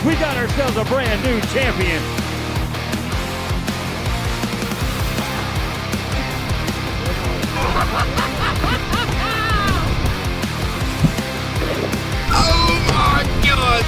we got ourselves a brand new champion. Oh my God!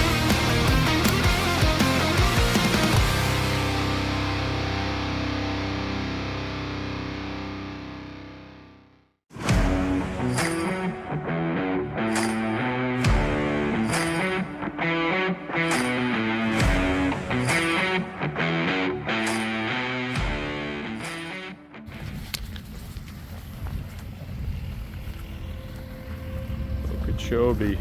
Okeechobee.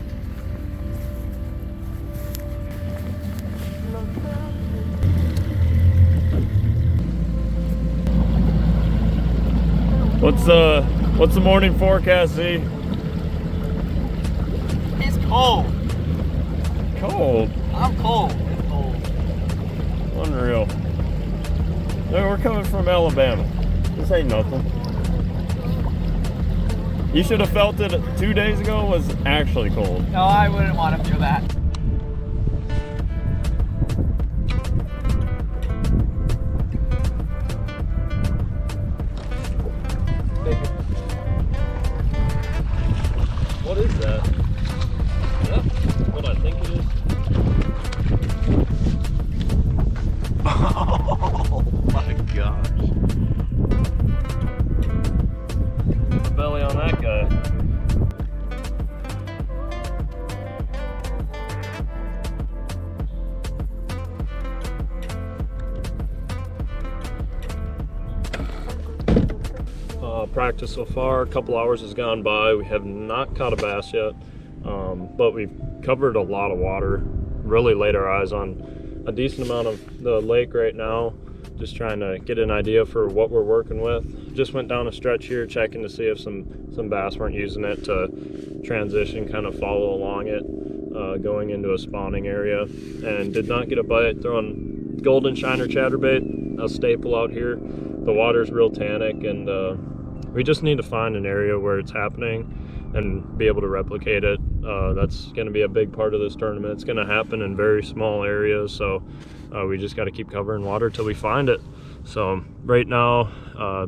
What's the morning forecast, Z? It's cold. Cold. I'm cold. It's cold. Unreal. No, we're coming from Alabama. This ain't nothing. You should have felt it 2 days ago. Was actually cold. No, I wouldn't want to feel that. What is that? Is that what I think it is? Oh my gosh. What's the belly on that guy? Practice so far, a couple hours has gone by. We have not caught a bass yet, but we've covered a lot of water. Really laid our eyes on a decent amount of the lake right now, just trying to get an idea for what we're working with. Just went down a stretch here checking to see if some bass weren't using it to transition, kind of follow along it, going into a spawning area, and did not get a bite. Throwing golden shiner chatterbait, a staple out here. The water's real tannic, and we just need to find an area where it's happening and be able to replicate it. That's going to be a big part of this tournament. It's going to happen in very small areas, so we just got to keep covering water till we find it. So right now,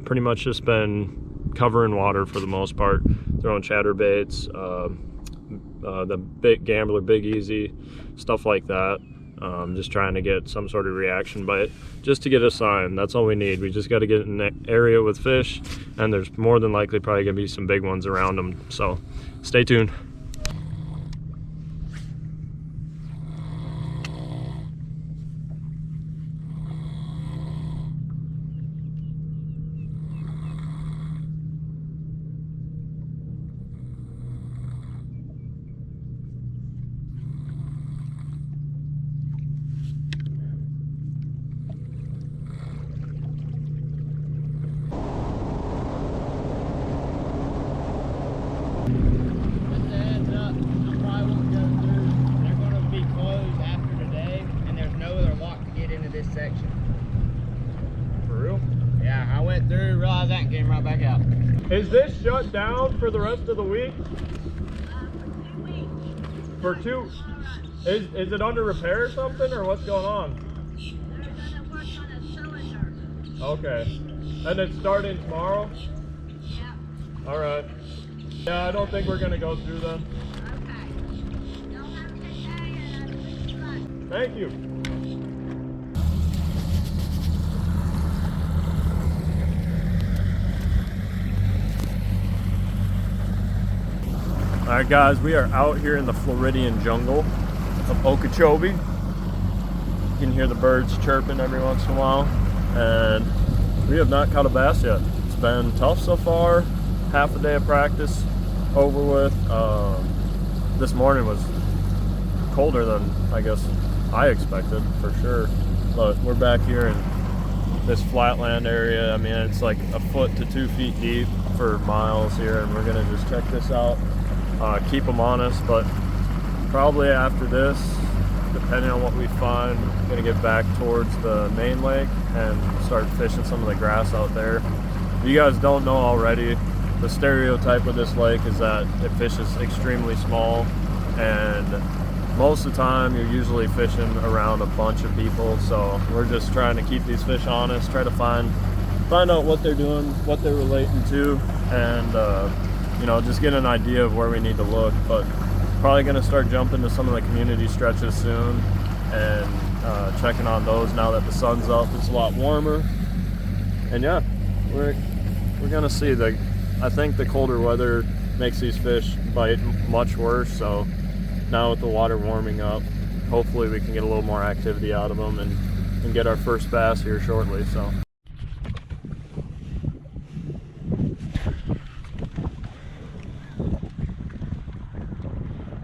pretty much just been covering water for the most part, throwing chatterbaits, the big gambler, big easy, stuff like that. Just trying to get some sort of reaction bite, just to get a sign. That's all we need. We just got to get in an area with fish, and there's more than likely probably gonna be some big ones around them. So stay tuned. Section. For real? Yeah, I went through, realized that, and came right back out. Is this shut down for the rest of the week? For 2 weeks. For 2? Is it under repair or something, or what's going on? They're gonna work on a cylinder. Okay. And it's starting tomorrow? Yeah. Alright. Yeah, I don't think we're gonna go through then. Okay. Y'all have a good day and good luck. Thank you. Alright guys, we are out here in the Floridian jungle of Okeechobee. You can hear the birds chirping every once in a while, and we have not caught a bass yet. It's been tough so far. Half a day of practice over with. This morning was colder than I guess I expected, for sure. But we're back here in this flatland area. I mean, it's like a foot to 2 feet deep for miles here, and we're gonna just check this out. Keep them honest, but probably after this, depending on what we find, I'm gonna get back towards the main lake and start fishing some of the grass out there. If you guys don't know already, the stereotype of this lake is that it fishes extremely small, and most of the time you're usually fishing around a bunch of people, so we're just trying to keep these fish honest, try to find out what they're doing, what they're relating to, and you know, just get an idea of where we need to look. But probably going to start jumping to some of the community stretches soon and checking on those now that the sun's up. It's a lot warmer, and yeah, we're gonna see. I think the colder weather makes these fish bite much worse, so now with the water warming up, hopefully we can get a little more activity out of them and get our first bass here shortly. So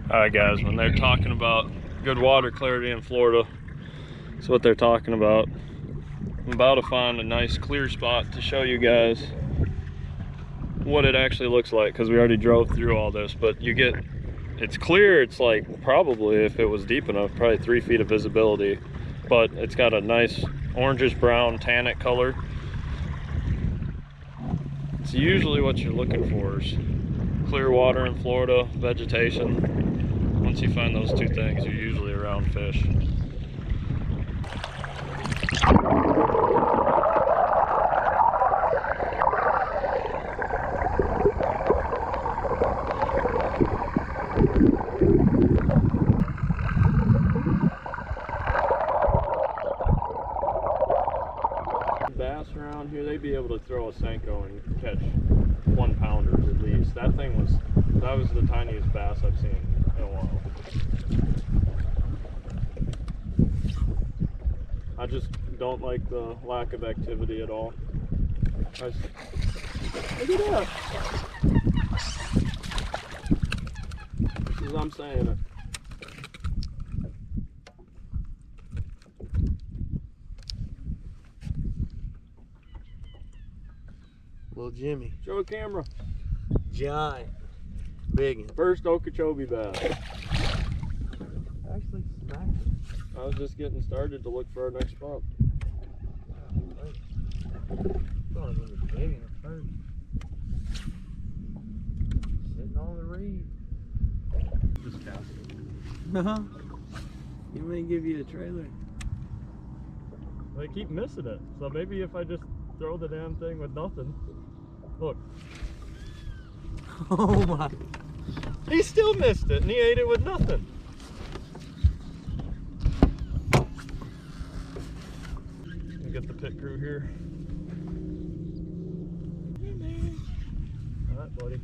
all right guys, when they're talking about good water clarity in Florida, that's what they're talking about. I'm about to find a nice clear spot to show you guys what it actually looks like, because we already drove through all this, but it's clear. It's like, probably, if it was deep enough, probably 3 feet of visibility, but it's got a nice orangish brown tannic color. It's usually what you're looking for, is clear water in Florida, vegetation. Once you find those two things, you're usually around fish. Bass around here, they'd be able to throw a Senko and catch 1 pounders at least. That was the tiniest bass I've seen in a while. I just don't like the lack of activity at all. Look at that. As I'm saying it. Little Jimmy. Show a camera. Giant. Big one. First Okeechobee bass. Actually smacked it. I was just getting started to look for our next spot. Thought it was big one at first. Sitting on the reed. Just cast it. Uh-huh. You may give you a trailer. They keep missing it, so maybe if I just throw the damn thing with nothing. Look. Oh my. He still missed it, and he ate it with nothing. We'll get the pit crew here. Hey, man. All right, buddy.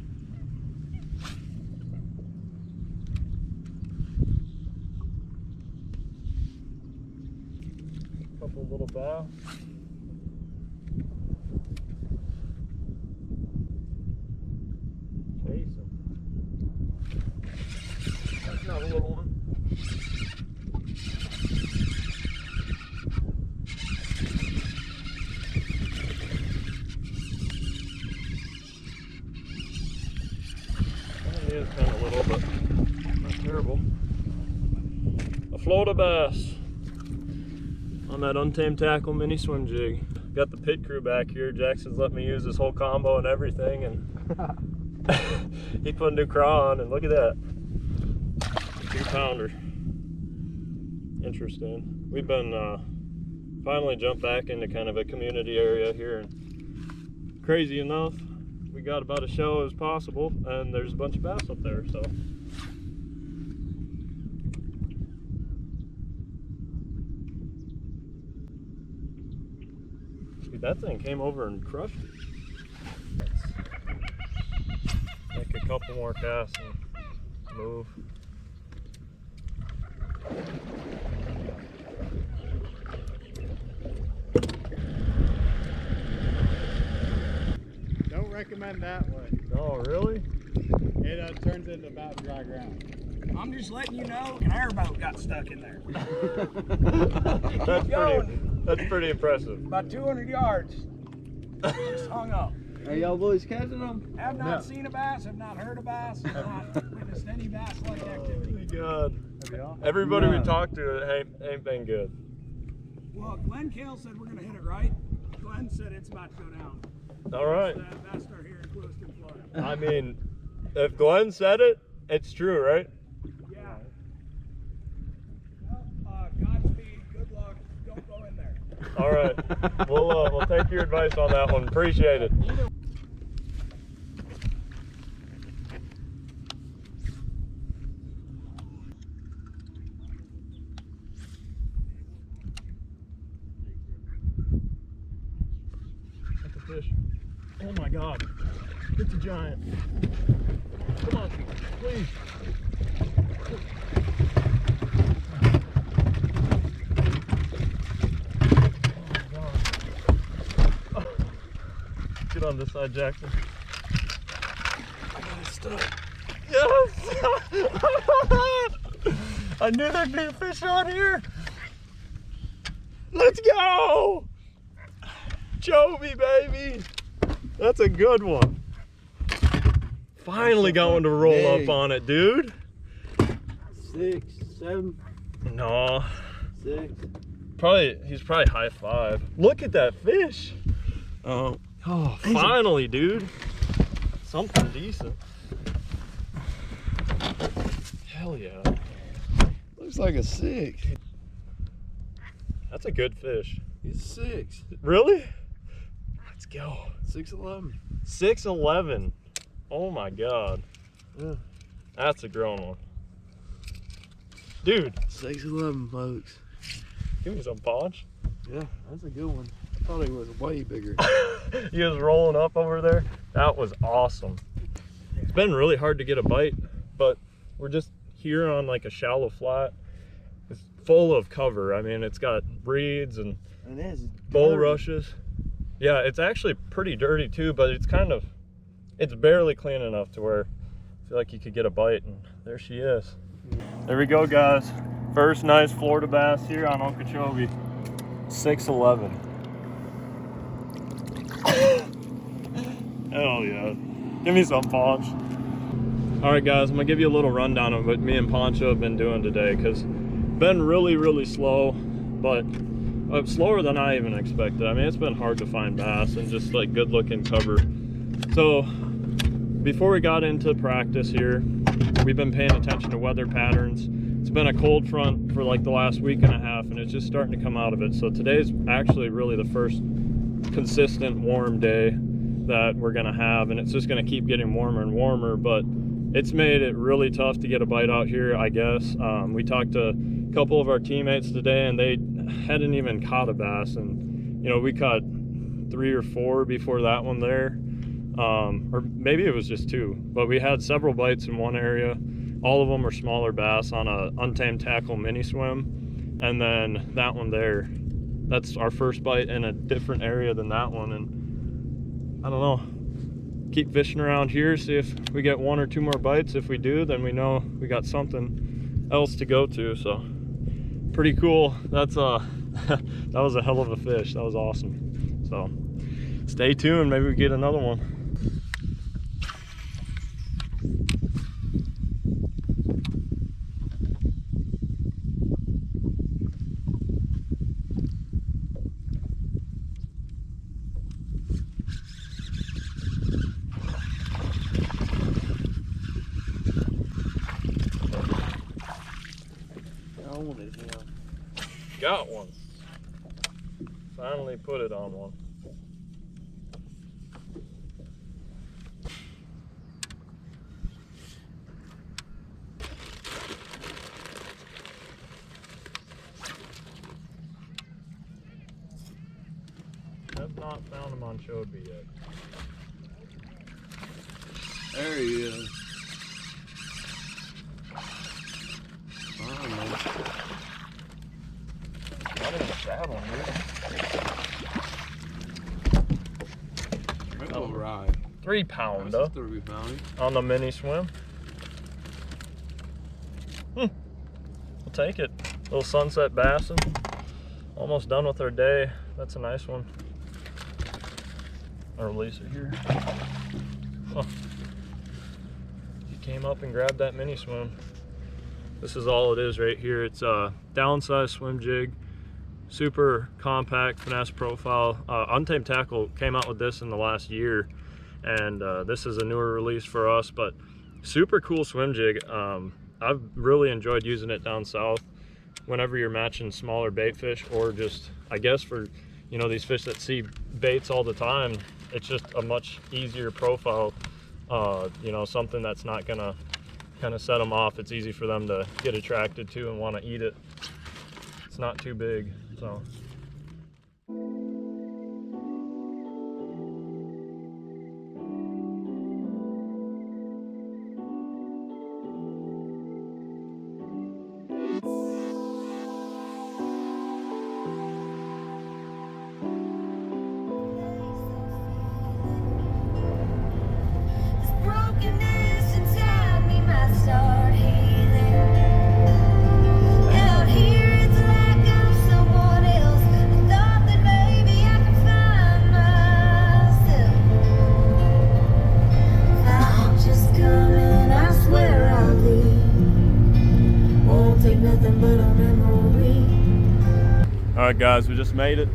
Couple little bass. Chase him. That's not a little one. It is kind of little, but not terrible. A Florida bass on that untamed tackle mini swim jig. Got the pit crew back here. Jackson's let me use this whole combo and everything, and he put a new craw on, and look at that. 2 pounder. Interesting. We've been finally jumped back into kind of a community area here, and crazy enough, we got about as shallow as possible, and there's a bunch of bass up there, so. Dude, that thing came over and crushed it. Make a couple more casts and move. Don't recommend that way. Oh, really? It turns into about dry ground. I'm just letting you know an airboat got stuck in there. That's pretty impressive. About 200 yards. Just hung up. Are y'all boys catching them? Have not seen a bass, have not heard a bass, have not witnessed any bass-like activity. Oh my God. Everybody we talked to ain't been good. Well, Glenn Kale said we're going to hit it right. Glenn said it's about to go down. All right. Bass start here in Clewiston, Florida. I mean, if Glenn said it, it's true, right? Yeah. All right, we'll take your advice on that one. Appreciate it. That's a fish. Oh my God, it's a giant. Come on, please. Get on this side, Jackson. I got it stuck. Yes! I knew there'd be a fish on here. Let's go! Joby, baby! That's a good one. Finally got one to roll up on it, dude. 6, 7, No. 6. He's probably high 5. Look at that fish. Oh, finally, dude. Something decent. Hell yeah. Looks like a 6. That's a good fish. He's 6. Really? Let's go. 6'11". 6'11". Oh my God. Yeah. That's a grown one. Dude. 6'11", folks. Give me some punch. Yeah, that's a good one. I thought he was way bigger. He was rolling up over there. That was awesome. It's been really hard to get a bite, but we're just here on like a shallow flat. It's full of cover. I mean, it's got reeds and And it's bulrushes. Yeah, it's actually pretty dirty too, but it's barely clean enough to where I feel like you could get a bite, and there she is. There we go, guys. First nice Florida bass here on Okeechobee. 6'11". Hell yeah. Give me some, Poncho. All right, guys, I'm gonna give you a little rundown of what me and Poncho have been doing today, because been really slow, but slower than I even expected. I mean, it's been hard to find bass and just like good looking cover. So before we got into practice here, we've been paying attention to weather patterns. It's been a cold front for like the last week and a half, and it's just starting to come out of it. So today's actually really the first consistent warm day that we're gonna have, and it's just gonna keep getting warmer and warmer, but it's made it really tough to get a bite out here, I guess. We talked to a couple of our teammates today, and they hadn't even caught a bass, and you know, we caught 3 or 4 before that one there, or maybe it was just 2, but we had several bites in one area. All of them are smaller bass on a untamed tackle mini swim, and then that one there, that's our first bite in a different area than that one. And I don't know, keep fishing around here, see if we get 1 or 2 more bites. If we do, then we know we got something else to go to. So pretty cool. That's that was a hell of a fish. That was awesome. So stay tuned, maybe we get another one. Got one. Finally put it on one. Have not found him on Okeechobee yet. There he is. Finally. Not even a bad one, dude. All right. 3 pounder 3 pounder. on the mini swim. We'll take it. Little sunset bassing. Almost done with our day. That's a nice one. I'll release it here. Huh. He came up and grabbed that mini swim. This is all it is right here. It's a downsized swim jig. Super compact, finesse profile. Untamed Tackle came out with this in the last year, and this is a newer release for us, but super cool swim jig. I've really enjoyed using it down south. whenever you're matching smaller bait fish, or just, I guess, for, you know, these fish that see baits all the time, it's just a much easier profile, you know, something that's not gonna kind of set them off. It's easy for them to get attracted to and want to eat it. It's not too big, so. Alright guys, we just made it.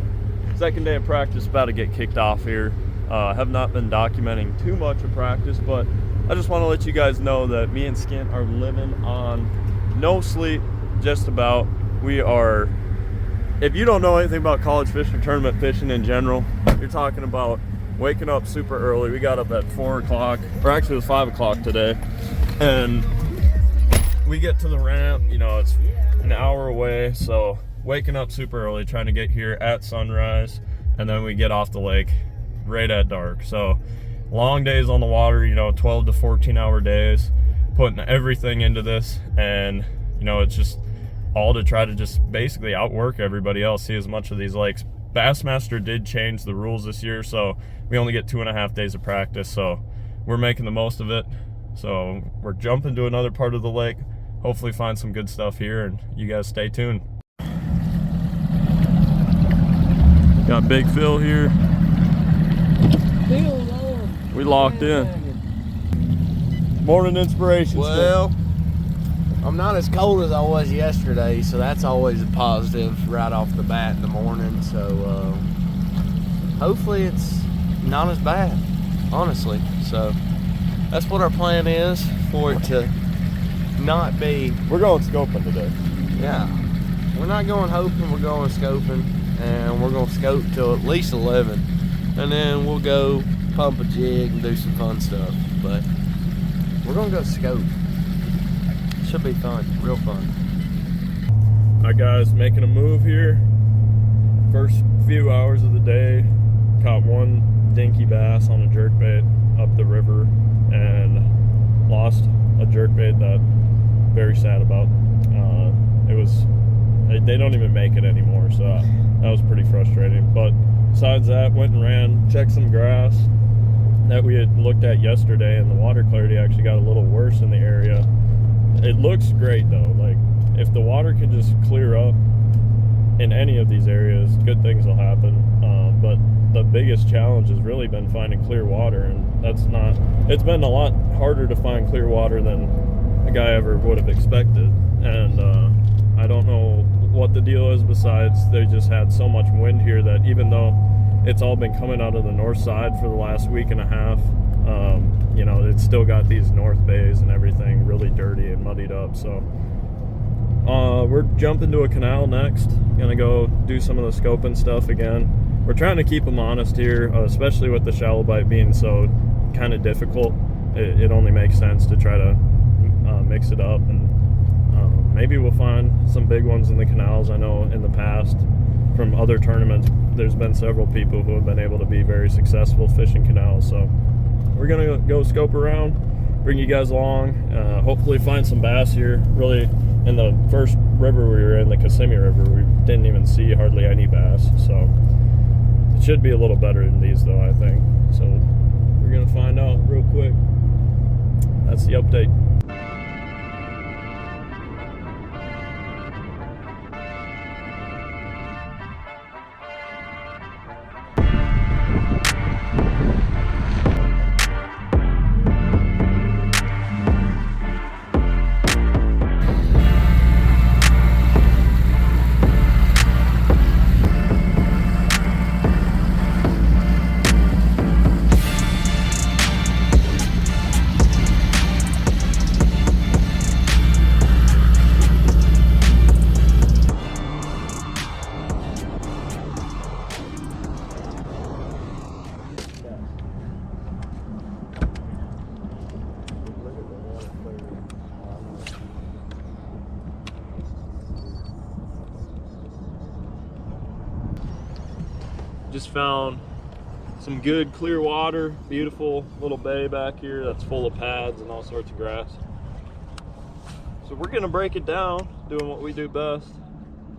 Second day of practice, about to get kicked off here. I have not been documenting too much of practice, but I just want to let you guys know that me and Skint are living on no sleep, just about. We are, if you don't know anything about college fishing, tournament fishing in general, you're talking about waking up super early. We got up at 4 o'clock, or actually it was 5 o'clock today, and we get to the ramp, you know, it's an hour away, so waking up super early, trying to get here at sunrise, and then we get off the lake right at dark. So long days on the water, you know, 12 to 14 hour days, putting everything into this, and you know, it's just all to try to just basically outwork everybody else, see as much of these lakes. Bassmaster did change the rules this year, so we only get 2.5 days of practice, so we're making the most of it. So we're jumping to another part of the lake, hopefully find some good stuff here, and you guys stay tuned. Got Big Phil here. We locked in. Morning inspiration. Well, I'm not as cold as I was yesterday, so that's always a positive right off the bat in the morning. So hopefully it's not as bad, honestly. So that's what our plan is, for it to not be. We're going scoping today. Yeah, we're not going hoping, we're going scoping, and we're going to scope till at least 11, and then we'll go pump a jig and do some fun stuff. But we're going to go scope. Should be fun, real fun. Alright guys, making a move here. First few hours of the day, caught one dinky bass on a jerkbait up the river, and lost a jerkbait that I'm very sad about. They don't even make it anymore, so that was pretty frustrating. But besides that, went and ran, checked some grass that we had looked at yesterday, and the water clarity actually got a little worse in the area. It looks great though. Like, if the water can just clear up in any of these areas, good things will happen. But the biggest challenge has really been finding clear water, and it's been a lot harder to find clear water than a guy ever would have expected. And I don't know what the deal is, besides they just had so much wind here that even though it's all been coming out of the north side for the last week and a half, you know, it's still got these north bays and everything really dirty and muddied up. So we're jumping to a canal next, gonna go do some of the scoping stuff again. We're trying to keep them honest here, especially with the shallow bite being so kind of difficult. It only makes sense to try to mix it up, and maybe we'll find some big ones in the canals. I know in the past from other tournaments, there's been several people who have been able to be very successful fishing canals. So we're gonna go scope around, bring you guys along, hopefully find some bass here. Really, in the first river we were in, the Kissimmee River, we didn't even see hardly any bass. So it should be a little better than these though, I think. So we're gonna find out real quick. That's the update. Just found some good clear water, beautiful little bay back here that's full of pads and all sorts of grass. So we're gonna break it down, doing what we do best.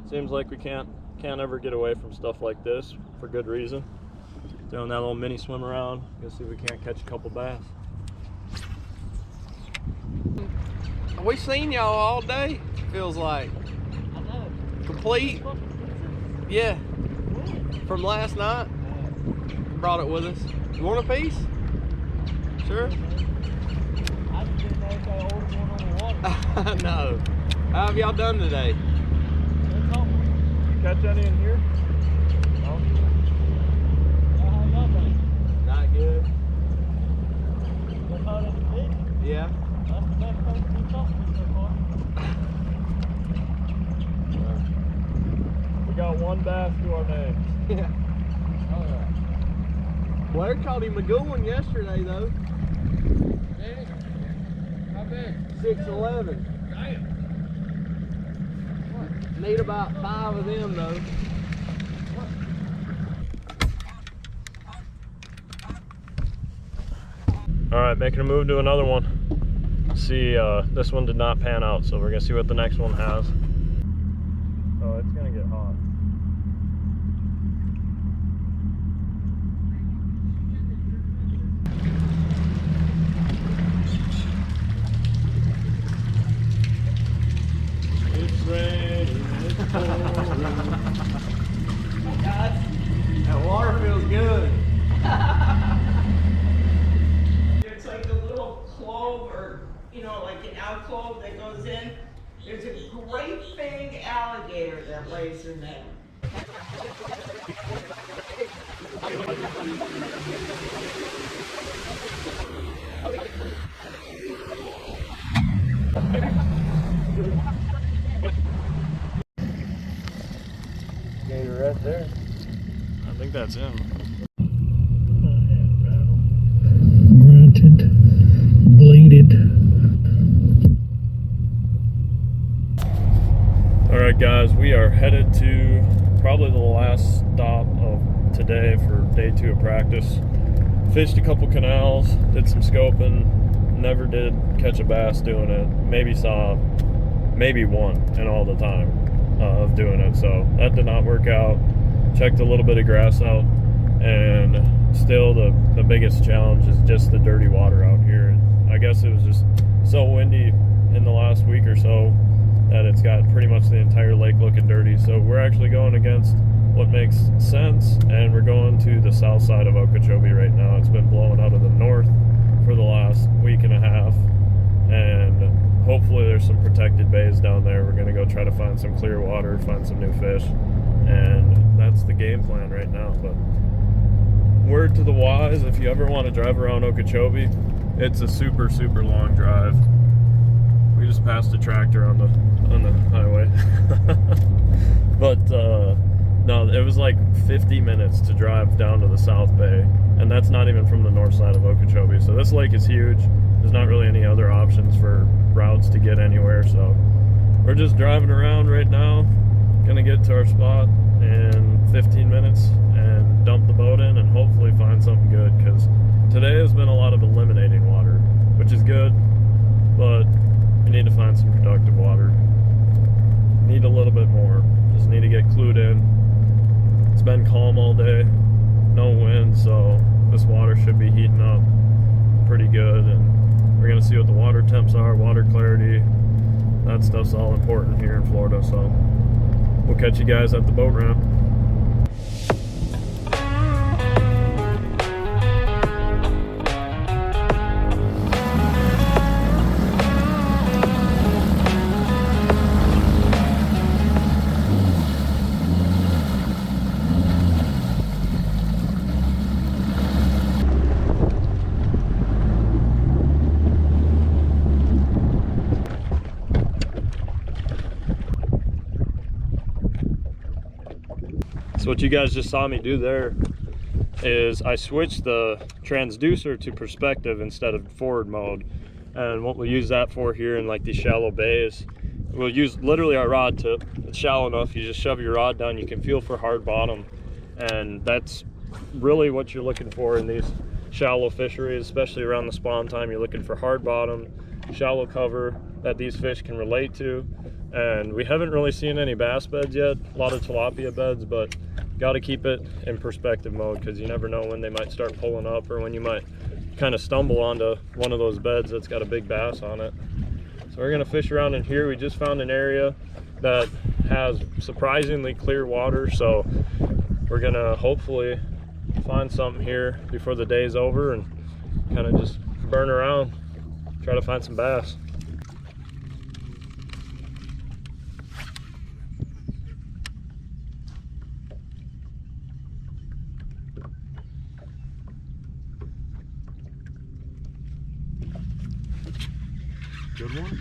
Seems like we can't ever get away from stuff like this for good reason. Doing that little mini swim around, gonna see if we can't catch a couple bass. We seen y'all all day, feels like. Complete. Yeah. From last night. Brought it with us. You want a piece? Sure. I just didn't know if they ordered one on the water. No. How have y'all done today? Catch any in here? No? Not good. Yeah. That's the best place to be talking so far. We got one bass to our name. Yeah. Blair caught him a good one yesterday though. Big? How big? 6'11". Damn. Need about 5 of them though. All right, making a move to another one. See, this one did not pan out, so we're gonna see what the next one has. Oh, it's gonna get hot. It's raining, it's pouring. That water feels good. There's like a little clove, or like an alcove that goes in. There's a great big alligator that lays in there. Gator right there. I think that's him. Grunted, bleated. All right, guys, we are headed to probably the last stop of today for day 2 of practice. Fished a couple canals, did some scoping, never did catch a bass doing it. Maybe saw maybe one in all the time of doing it, so that did not work out. Checked a little bit of grass out, and still the biggest challenge is just the dirty water out here. I guess it was just so windy in the last week or so that it's got pretty much the entire lake looking dirty. So we're actually going against what makes sense, and we're going to the south side of Okeechobee right now. It's been blowing out of the north for the last week and a half, and hopefully there's some protected bays down there. We're going to go try to find some clear water, find some new fish, and that's the game plan right now. But word to the wise, if you ever want to drive around Okeechobee, it's a super long drive. We just passed a tractor on the highway. But no, it was like 50 minutes to drive down to the South Bay, and that's not even from the north side of Okeechobee. So this lake is huge. There's not really any other options for routes to get anywhere, so we're just driving around right now. Gonna get to our spot in 15 minutes and dump the boat in and hopefully find something good, because today has been a lot of eliminating water, which is good, but we need to find some productive water. Need a little bit more. Just need to get clued in. It's been calm all day, no wind, so this water should be heating up pretty good, and we're gonna see what the water temps are, water clarity. That stuff's all important here in Florida, so we'll catch you guys at the boat ramp. So what you guys just saw me do there is I switched the transducer to perspective instead of forward mode. And what we'll use that for here in like these shallow bays, we'll use literally our rod tip. It's shallow enough, you just shove your rod down, you can feel for hard bottom, And that's really what you're looking for in these shallow fisheries, especially around the spawn time. You're looking for hard bottom, shallow cover that these fish can relate to. And we haven't really seen any bass beds yet, a lot of tilapia beds, but got to keep it in perspective mode, because you never know when they might start pulling up, or when you might kind of stumble onto one of those beds that's got a big bass on it. So we're gonna fish around in here. We just found an area that has surprisingly clear water, so we're gonna hopefully find something here before the day's over and kind of just burn around, try to find some bass. Good one.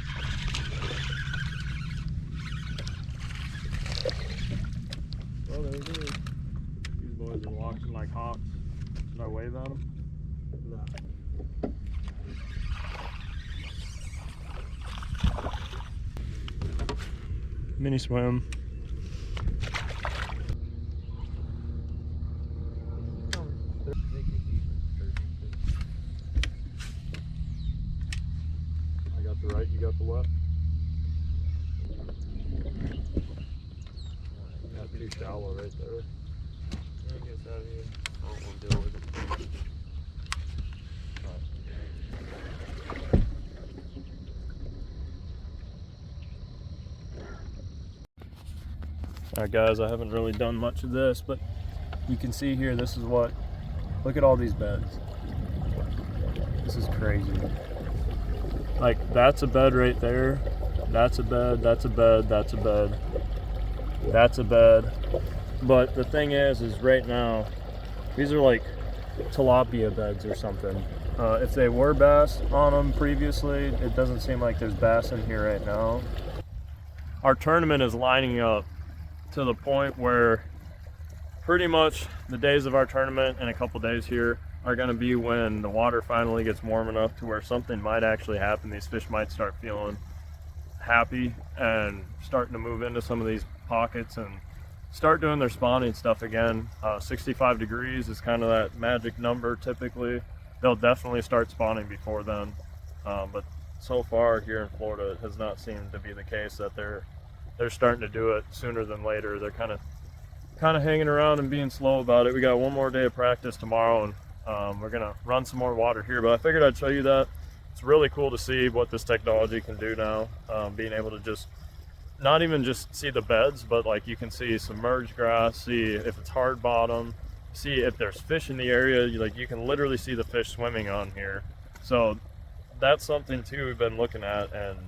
Well, there it is. These boys are walking like hawks. Should I wave at them? No. Mini swim. I got the right, you got the left. Got too shallow right there. I guess out of here. I don't want to deal with it. Alright guys, I haven't really done much of this, but you can see here, this is what, look at all these beds. This is crazy. Like, that's a bed right there. That's a bed, that's a bed, that's a bed. That's a bed. But the thing is right now, these are like tilapia beds or something. If they were bass on them previously, it doesn't seem like there's bass in here right now. Our tournament is lining up to the point where pretty much the days of our tournament in a couple days here are going to be when the water finally gets warm enough to where something might actually happen. These fish might start feeling happy and starting to move into some of these pockets and start doing their spawning stuff again. 65 degrees is kind of that magic number typically. They'll definitely start spawning before then, but so far here in Florida it has not seemed to be the case that they're starting to do it sooner than later. They're kind of hanging around and being slow about it. We got one more day of practice tomorrow, and we're gonna run some more water here, but I figured I'd show you that. It's really cool to see what this technology can do now, being able to just not even just see the beds, but like you can see submerged grass, see if it's hard bottom, see if there's fish in the area. Like you can literally see the fish swimming on here. So that's something too we've been looking at, and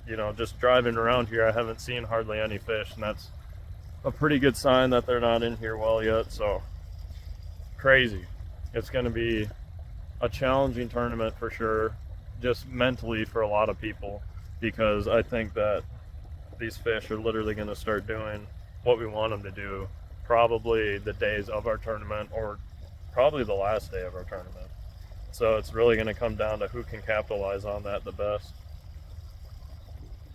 you know, just driving around here, I haven't seen hardly any fish, and that's a pretty good sign that they're not in here well yet. So crazy. It's going to be a challenging tournament for sure, just mentally for a lot of people, because I think that these fish are literally going to start doing what we want them to do probably the days of our tournament, or probably the last day of our tournament. So it's really going to come down to who can capitalize on that the best.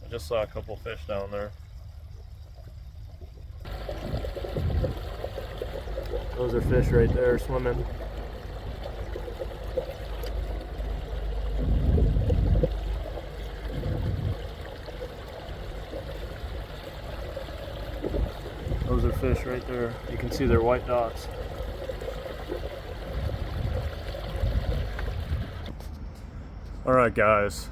I just saw a couple fish down there. Those are fish right there swimming. Those are fish right there. You can see their white dots. All right, guys.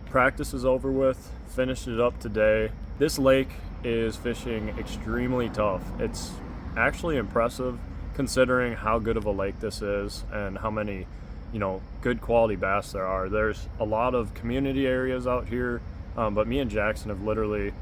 Practice is over with. Finished it up today. This lake is fishing extremely tough. It's actually impressive considering how good of a lake this is and how many, you know, good quality bass there are. There's a lot of community areas out here, but me and Jackson have literally,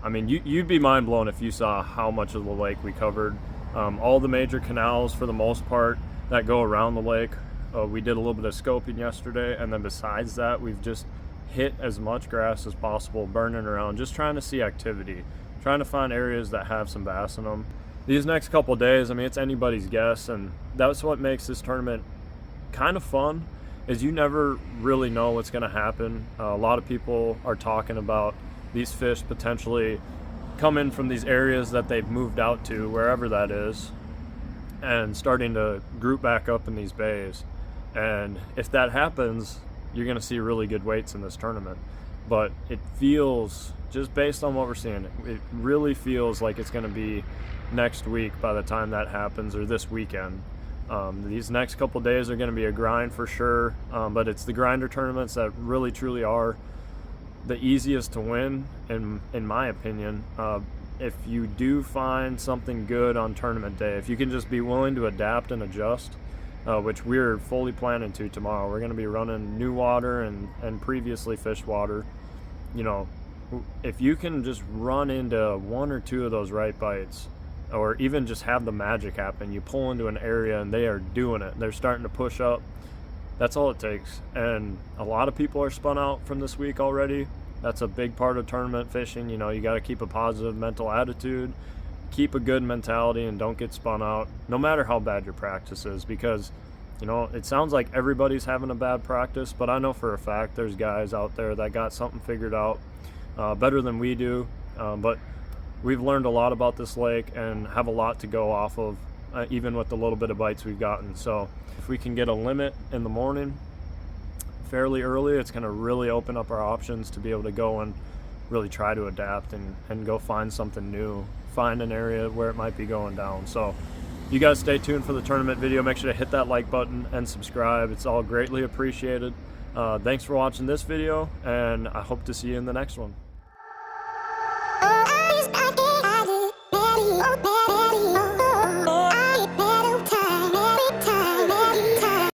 I mean, you'd be mind blown if you saw how much of the lake we covered. All the major canals for the most part that go around the lake. We did a little bit of scoping yesterday, and then besides that, we've just hit as much grass as possible, burning around, just trying to see activity, trying to find areas that have some bass in them. These next couple of days, I mean, it's anybody's guess, and that's what makes this tournament kind of fun, is you never really know what's going to happen. A lot of people are talking about these fish potentially come in from these areas that they've moved out to, wherever that is, and starting to group back up in these bays. And if that happens, you're going to see really good weights in this tournament. But it feels, just based on what we're seeing, it really feels like it's going to be next week by the time that happens, or this weekend. These next couple days are going to be a grind for sure, but it's the grinder tournaments that really truly are the easiest to win, in my opinion. If you do find something good on tournament day, if you can just be willing to adapt and adjust, which we're fully planning to tomorrow. We're going to be running new water and previously fished water. You know, if you can just run into one or two of those right bites, or even just have the magic happen, you pull into an area and they are doing it, they're starting to push up, that's all it takes. And a lot of people are spun out from this week already. That's a big part of tournament fishing. You know, you got to keep a positive mental attitude, keep a good mentality, and don't get spun out no matter how bad your practice is, because you know, it sounds like everybody's having a bad practice, but I know for a fact there's guys out there that got something figured out better than we do. But we've learned a lot about this lake and have a lot to go off of, even with the little bit of bites we've gotten. So if we can get a limit in the morning fairly early, it's going to really open up our options to be able to go and really try to adapt and go find something new, find an area where it might be going down. So you guys stay tuned for the tournament video. Make sure to hit that like button and subscribe. It's all greatly appreciated. Thanks for watching this video, and I hope to see you in the next one.